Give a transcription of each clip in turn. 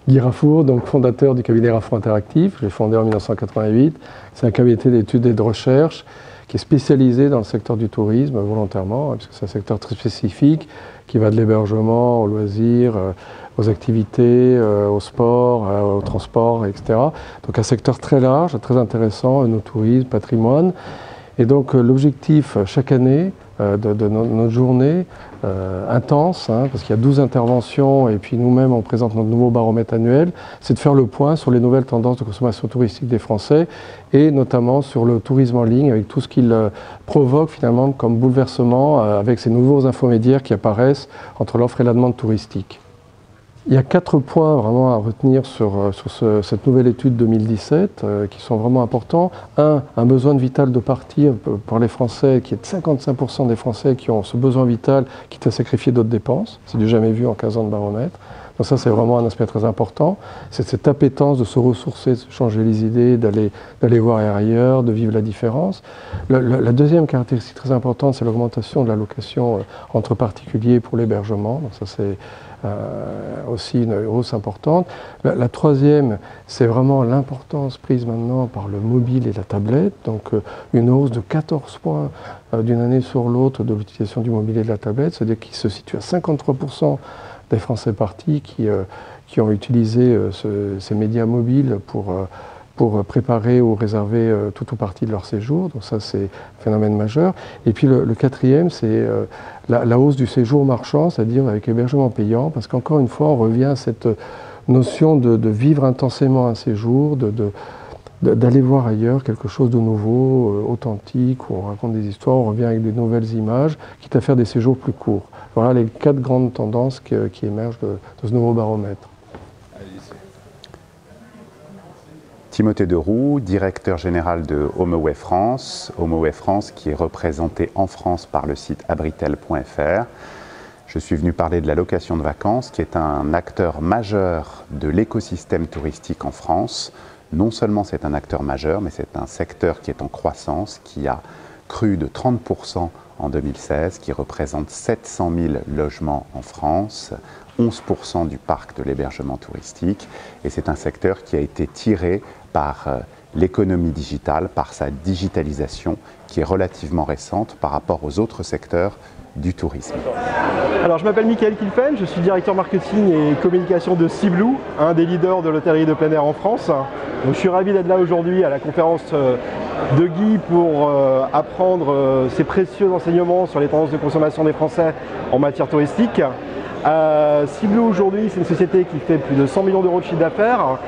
Guy Raffour, donc fondateur du cabinet Raffour Interactif, j'ai fondé en 1988. C'est un cabinet d'études et de recherche qui est spécialisé dans le secteur du tourisme volontairement, parce que c'est un secteur très spécifique qui va de l'hébergement aux loisirs, aux activités, au sport, au transport, etc. Donc un secteur très large, très intéressant, nos tourisme, patrimoine. Et donc l'objectif chaque année de notre journée intense, parce qu'il y a 12 interventions et puis nous-mêmes on présente notre nouveau baromètre annuel, c'est de faire le point sur les nouvelles tendances de consommation touristique des Français et notamment sur le tourisme en ligne avec tout ce qu'il provoque finalement comme bouleversement avec ces nouveaux infomédiaires qui apparaissent entre l'offre et la demande touristique. Il y a 4 points vraiment à retenir sur cette nouvelle étude 2017 qui sont vraiment importants. Un besoin vital de partir pour les Français, qui est de 55% des Français qui ont ce besoin vital, quitte à sacrifier d'autres dépenses. C'est du jamais vu en 15 ans de baromètre. Donc ça, c'est vraiment un aspect très important. C'est cette appétence de se ressourcer, de se changer les idées, d'aller voir ailleurs, de vivre la différence. La deuxième caractéristique très importante, c'est l'augmentation de la location entre particuliers pour l'hébergement. Donc ça, c'est aussi une hausse importante. La troisième, c'est vraiment l'importance prise maintenant par le mobile et la tablette. Donc une hausse de 14 points d'une année sur l'autre de l'utilisation du mobile et de la tablette, c'est-à-dire qu'il se situe à 53% des Français partis qui ont utilisé ces médias mobiles pour préparer ou réserver tout ou partie de leur séjour. Donc ça, c'est un phénomène majeur. Et puis le quatrième, c'est la hausse du séjour marchand, c'est-à-dire avec hébergement payant, parce qu'encore une fois, on revient à cette notion de vivre intensément un séjour, d'aller voir ailleurs quelque chose de nouveau, authentique, où on raconte des histoires, on revient avec de nouvelles images, quitte à faire des séjours plus courts. Voilà les 4 grandes tendances qui émergent de ce nouveau baromètre. Timothée Deroux, directeur général de HomeAway France. HomeAway France qui est représenté en France par le site abritel.fr. Je suis venu parler de la location de vacances qui est un acteur majeur de l'écosystème touristique en France. Non seulement c'est un acteur majeur, mais c'est un secteur qui est en croissance, qui a cru de 30% en 2016, qui représente 700 000 logements en France, 11% du parc de l'hébergement touristique. Et c'est un secteur qui a été tiré par l'économie digitale, par sa digitalisation, qui est relativement récente par rapport aux autres secteurs du tourisme. Alors je m'appelle Michael Kilfen, je suis directeur marketing et communication de Sea Blue, un des leaders de l'hôtellerie de plein air en France. Donc, je suis ravi d'être là aujourd'hui à la conférence de Guy pour apprendre ces précieux enseignements sur les tendances de consommation des Français en matière touristique. Sea Blue aujourd'hui, c'est une société qui fait plus de 100 millions d'euros de chiffre d'affaires,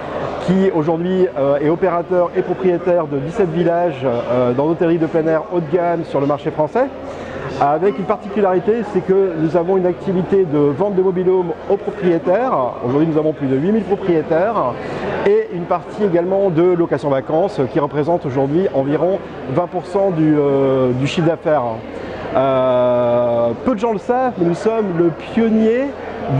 qui aujourd'hui est opérateur et propriétaire de 17 villages dans l'hôtellerie de plein air haut de gamme sur le marché français. Avec une particularité, c'est que nous avons une activité de vente de mobil-home aux propriétaires. Aujourd'hui, nous avons plus de 8000 propriétaires et une partie également de location vacances qui représente aujourd'hui environ 20% du chiffre d'affaires. Peu de gens le savent, mais nous sommes le pionnier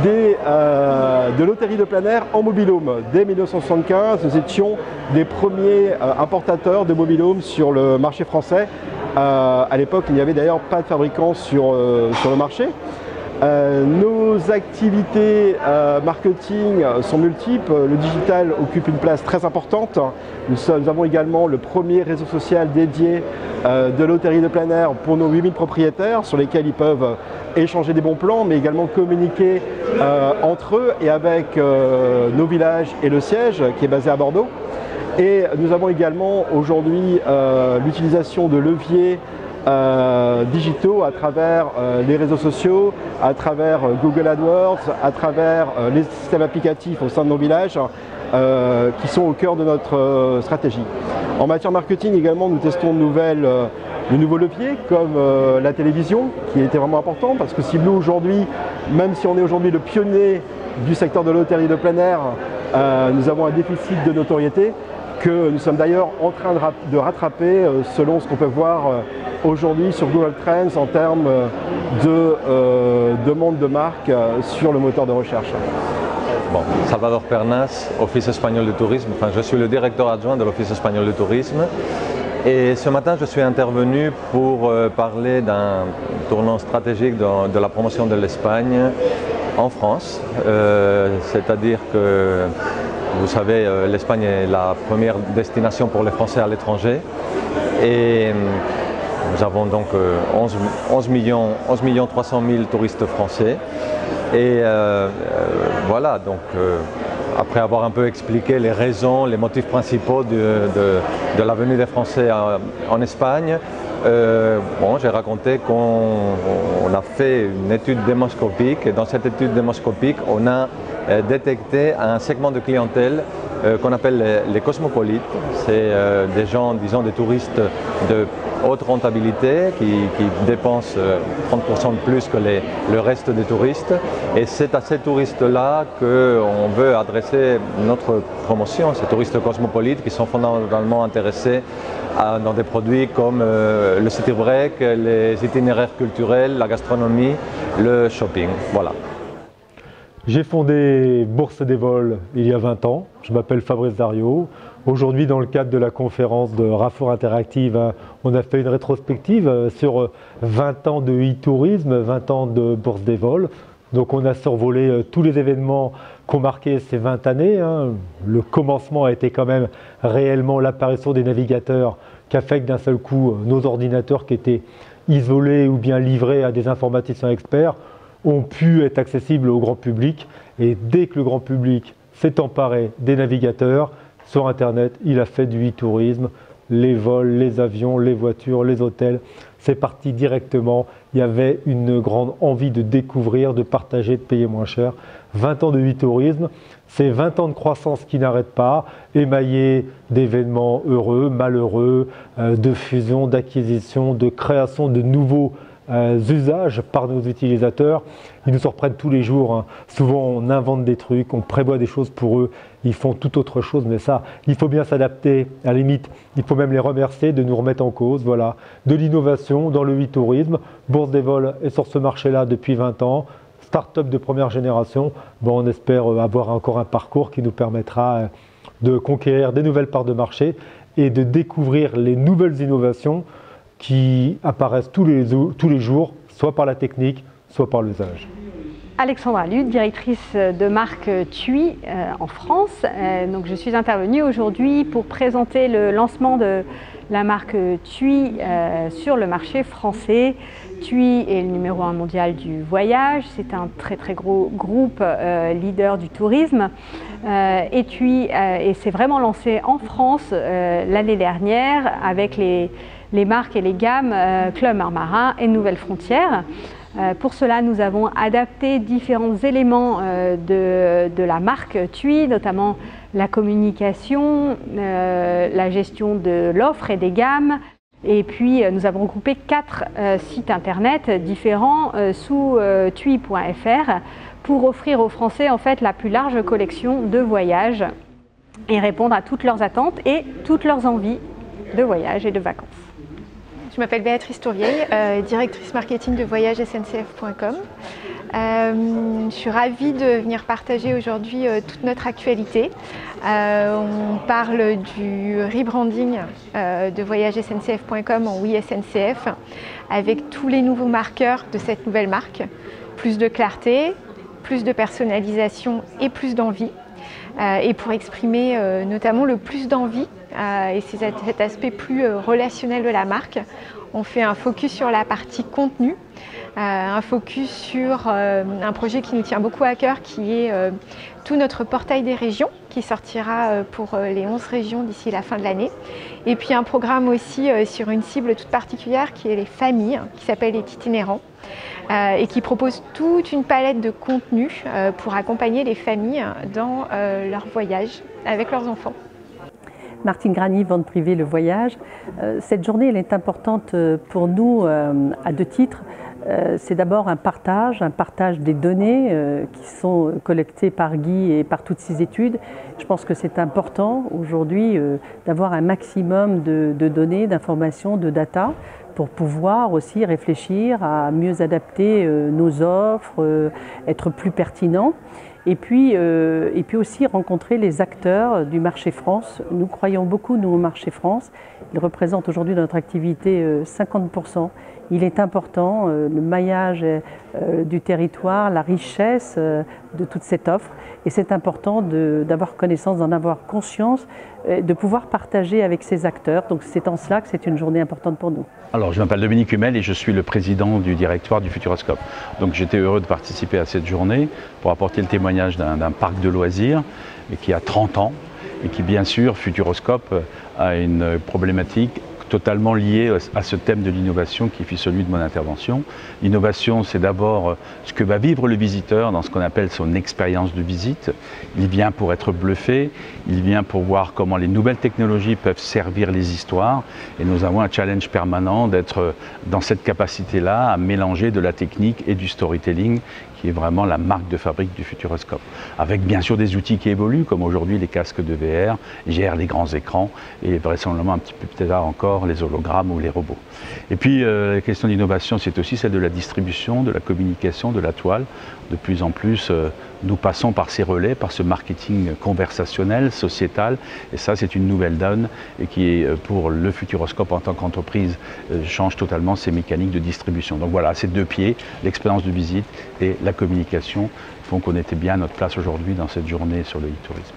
de l'hôtellerie de plein air en mobil-home. Dès 1975, nous étions des premiers importateurs de mobil-home sur le marché français. À l'époque, il n'y avait d'ailleurs pas de fabricant sur le marché. Nos activités marketing sont multiples. Le digital occupe une place très importante. Nous avons également le premier réseau social dédié de l'hôtellerie de plein air pour nos 8000 propriétaires sur lesquels ils peuvent échanger des bons plans, mais également communiquer entre eux et avec nos villages et le siège qui est basé à Bordeaux. Et nous avons également aujourd'hui l'utilisation de leviers digitaux à travers les réseaux sociaux, à travers Google AdWords, à travers les systèmes applicatifs au sein de nos villages qui sont au cœur de notre stratégie. En matière marketing également, nous testons de nouveaux leviers comme la télévision qui était vraiment important parce que Sea Blue aujourd'hui, même si on est aujourd'hui le pionnier du secteur de l'hôtellerie de plein air, nous avons un déficit de notoriété que nous sommes d'ailleurs en train de rattraper selon ce qu'on peut voir aujourd'hui sur Google Trends en termes de demande de marque sur le moteur de recherche. Bon, Salvador Pernas, Office espagnol du tourisme. Enfin, je suis le directeur adjoint de l'Office espagnol du tourisme. Et ce matin, je suis intervenu pour parler d'un tournant stratégique de la promotion de l'Espagne en France. C'est-à-dire que, vous savez, l'Espagne est la première destination pour les Français à l'étranger. Et nous avons donc 11 millions 300 000 touristes français. Et voilà, donc après avoir un peu expliqué les raisons, les motifs principaux de la venue des Français en Espagne, j'ai raconté qu'on a fait une étude démoscopique et dans cette étude démoscopique, on a détecté un segment de clientèle qu'on appelle les cosmopolites. C'est des gens, disons des touristes de haute rentabilité qui dépensent 30% de plus que le reste des touristes. Et c'est à ces touristes-là qu'on veut adresser notre promotion, ces touristes cosmopolites qui sont fondamentalement intéressés dans des produits comme le city break, les itinéraires culturels, la gastronomie, le shopping. Voilà. J'ai fondé Bourse des vols il y a 20 ans. Je m'appelle Fabrice Dario. Aujourd'hui, dans le cadre de la conférence de Rafour Interactive, on a fait une rétrospective sur 20 ans de e-tourisme, 20 ans de Bourse des vols. Donc on a survolé tous les événements qu'ont marqué ces 20 années. Le commencement a été quand même réellement l'apparition des navigateurs qui a fait que d'un seul coup, nos ordinateurs qui étaient isolés ou bien livrés à des informaticiens experts ont pu être accessibles au grand public. Et dès que le grand public s'est emparé des navigateurs, sur Internet, il a fait du e-tourisme, les vols, les avions, les voitures, les hôtels. C'est parti directement. Il y avait une grande envie de découvrir, de partager, de payer moins cher. 20 ans de e-tourisme, c'est 20 ans de croissance qui n'arrête pas, émaillés d'événements heureux, malheureux, de fusion, d'acquisition, de création de nouveaux usages par nos utilisateurs. Ils nous surprennent tous les jours. Souvent on invente des trucs, on prévoit des choses pour eux, ils font tout autre chose, mais ça, il faut bien s'adapter. À la limite, il faut même les remercier de nous remettre en cause. Voilà, de l'innovation dans le e-tourisme. Bourse des vols est sur ce marché-là depuis 20 ans. Start-up de première génération. Bon, on espère avoir encore un parcours qui nous permettra de conquérir des nouvelles parts de marché et de découvrir les nouvelles innovations qui apparaissent tous les jours, soit par la technique, soit par l'usage. Alexandra Luth, directrice de marque TUI en France. Donc je suis intervenue aujourd'hui pour présenter le lancement de la marque TUI sur le marché français. TUI est le numéro 1 mondial du voyage, c'est un très gros groupe leader du tourisme. Et TUI s'est vraiment lancé en France l'année dernière avec les marques et les gammes Club Marmarin et Nouvelles Frontières. Pour cela, nous avons adapté différents éléments de la marque TUI, notamment la communication, la gestion de l'offre et des gammes. Et puis, nous avons regroupé 4 sites internet différents sous tui.fr pour offrir aux Français en fait la plus large collection de voyages et répondre à toutes leurs attentes et toutes leurs envies de voyage et de vacances. Je m'appelle Béatrice Tourvieille, directrice marketing de voyagesncf.com. Je suis ravie de venir partager aujourd'hui toute notre actualité. On parle du rebranding de voyagesncf.com en Oui SNCF avec tous les nouveaux marqueurs de cette nouvelle marque. Plus de clarté, plus de personnalisation et plus d'envie. Et pour exprimer notamment le plus d'envie et cet aspect plus relationnel de la marque, on fait un focus sur la partie contenu, un focus sur un projet qui nous tient beaucoup à cœur qui est tout notre portail des régions qui sortira pour les 11 régions d'ici la fin de l'année. Et puis un programme aussi sur une cible toute particulière qui est les familles, qui s'appelle les itinérants. Et qui propose toute une palette de contenus pour accompagner les familles dans leur voyage avec leurs enfants. Martine Grani, Vente Privée, le voyage. Cette journée elle est importante pour nous à 2 titres. C'est d'abord un partage des données qui sont collectées par Guy et par toutes ses études. Je pense que c'est important aujourd'hui d'avoir un maximum de données, d'informations, de data pour pouvoir aussi réfléchir à mieux adapter nos offres, être plus pertinents. Et puis aussi rencontrer les acteurs du marché France. Nous croyons beaucoup, nous, au marché France. Il représente aujourd'hui dans notre activité 50%. Il est important, le maillage du territoire, la richesse de toute cette offre. Et c'est important d'avoir connaissance, d'en avoir conscience, de pouvoir partager avec ces acteurs. Donc c'est en cela que c'est une journée importante pour nous. Alors je m'appelle Dominique Hummel et je suis le président du directoire du Futuroscope. Donc j'étais heureux de participer à cette journée pour apporter le témoignage d'un parc de loisirs qui a 30 ans et qui bien sûr, Futuroscope, a une problématique totalement lié à ce thème de l'innovation qui fut celui de mon intervention. L'innovation, c'est d'abord ce que va vivre le visiteur dans ce qu'on appelle son expérience de visite. Il vient pour être bluffé, il vient pour voir comment les nouvelles technologies peuvent servir les histoires. Et nous avons un challenge permanent d'être dans cette capacité-là à mélanger de la technique et du storytelling, qui est vraiment la marque de fabrique du Futuroscope. Avec bien sûr des outils qui évoluent, comme aujourd'hui les casques de VR, gèrent les grands écrans et vraisemblablement un petit peu plus tard encore les hologrammes ou les robots. Et puis la question d'innovation, c'est aussi celle de la distribution, de la communication, de la toile. De plus en plus, nous passons par ces relais, par ce marketing conversationnel, sociétal, et ça c'est une nouvelle donne et qui, pour le Futuroscope en tant qu'entreprise, change totalement ses mécaniques de distribution. Donc voilà, ces deux pieds, l'expérience de visite et la communication, font qu'on était bien à notre place aujourd'hui dans cette journée sur le e-tourisme.